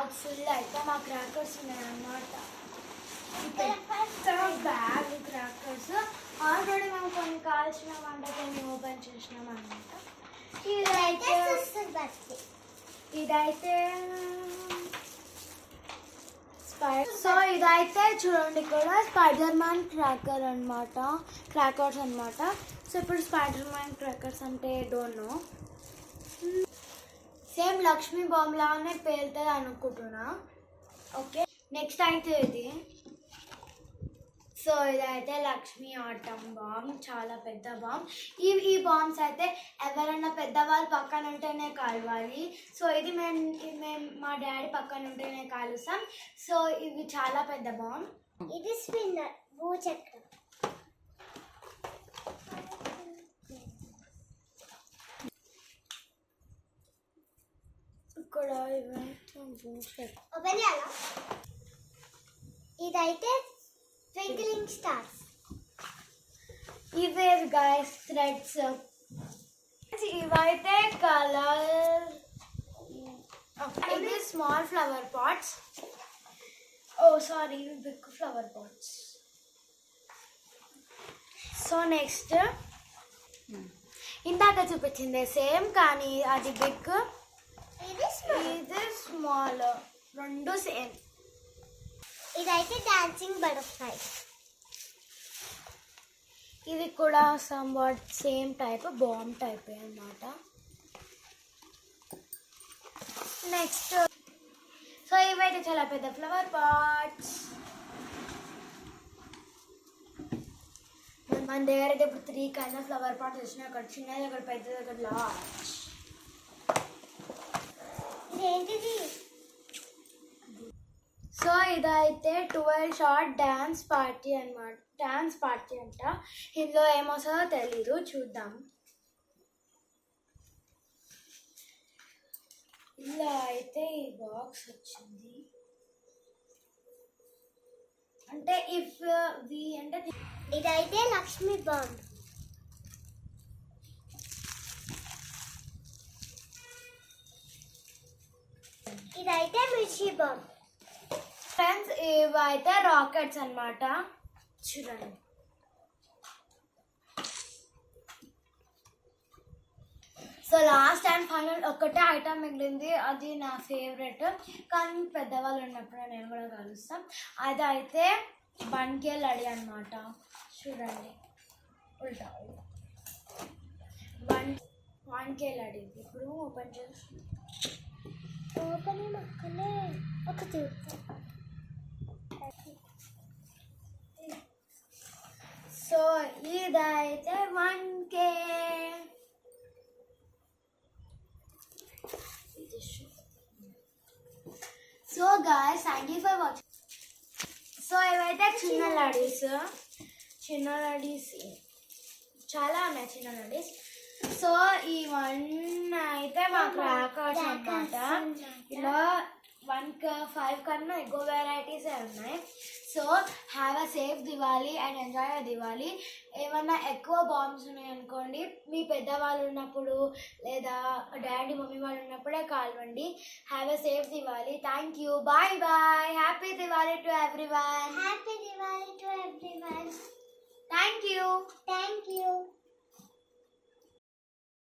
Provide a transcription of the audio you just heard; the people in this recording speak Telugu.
బాక్స్ అయితే మా క్రాకర్స్ ఉన్నాయన్నమాట. బ్యాగ్ క్రాకర్స్ ఆల్రెడీ మేము కొన్ని కాల్చినాం అంటే కొన్ని ఓపెన్ చేసినాం అన్నమాట. ఇదైతే సో ఇదైతే చూడండి ఇక్కడ స్పైడర్ మ్యాన్ క్రాకర్స్ అనమాట. సో ఇప్పుడు స్పైడర్ మ్యాన్ క్రాకర్స్ అంటే don't know, same Lakshmi bomb లాగానే పేలుతుంది అనుకుంటున్నా. ఓకే, నెక్స్ట్ అయితే ఇది. సో ఇదైతే లక్ష్మీ ఆటం బాంబ్, చాలా పెద్ద బాంబ్. ఈ బాంబ్స్ అయితే ఎవరైనా పెద్దవాళ్ళు పక్కన ఉంటేనే కాలవాలి. సో ఇది మేము మా డాడీ పక్కన ఉంటేనే కాలుస్తాం. సో ఇవి చాలా పెద్ద బాంబ్. ఇది స్పిన్నర్ భూచక్రం. ఇక్కడ ఓపెన్ చేయాలా? ఇదైతే ట్వింక్లింగ్ స్టార్స్. ఇవే గైస్ థ్రెడ్స్. ఇవైతే కలర్. ఇది small flower pots. Oh sorry, ఇవి big flower pots. So next ఇందాక చూపించింది సేమ్, కానీ అది బిగ్, ఇది స్మాల్, రెండు సేమ్. ఇదైతే డాన్సింగ్ బటర్ఫ్లై. ఇది కూడా somewhat same type, bomb type అన్నమాట. నెక్స్ట్ సో ఇవైతే చాలా పెద్ద ఫ్లవర్ పాట్స్. మన దగ్గర అయితే ఇప్పుడు 3 కైండ్ ఆఫ్ ఫ్లవర్ పాట్స్ వచ్చినాయి. అక్కడ చిన్నది, అక్కడ పెద్దది, అక్కడ లార్జ్. ఏంటిది? సో ఇదైతే 12 షాట్ డ్యాన్స్ పార్టీ అనమాట. డ్యాన్స్ పార్టీ అంట. ఇందులో ఏమొస్తుందో తెలీదు, చూద్దాం. ఇలా అయితే ఈ బాక్స్ వచ్చింది. అంటే ఇఫ్ వి అంటే ఇదైతే లక్ష్మీ బాంబ్. ఇదైతే మిర్చి బాంబ్. ఫ్రెండ్స్ ఇవైతే రాకెట్స్ అన్నమాట, చూడండి. సో లాస్ట్ అండ్ ఫైనల్ ఒకటే ఐటమ్ మిగిలింది, అది నా ఫేవరెట్. కానీ పెద్దవాళ్ళు ఉన్నప్పుడు నేను కూడా కలుస్తాం. అదైతే బన్కే లడి అనమాట. చూడండి, ఉల్టా బన్కే లడి. ఇప్పుడు ఓపెన్ చేసి మక్కలే ఒక చూస్తాం. సో ఇదైతే 1K. So guys, thank you for watching. So ఇవైతే చిన్న లడీస్ చాలా ఉన్నాయి, చిన్న లడీస్. సో ఇవన్నీ అయితే మా క్రాకర్స్ అన్నమాట. ఇలా 5 కన్నా ఎక్కువ వెరైటీసే ఉన్నాయి. So have a safe Diwali and enjoy a Diwali. ఏమన్నా ఎక్కువ బాంబ్స్ ఉన్నాయనుకోండి, మీ పెద్దవాళ్ళు ఉన్నప్పుడు లేదా డాడీ మమ్మీ వాళ్ళు ఉన్నప్పుడే కాల్వండి. Have a safe Diwali. Thank you, bye bye. Happy Diwali to everyone. Happy Diwali to everyone. Thank you. Thank you.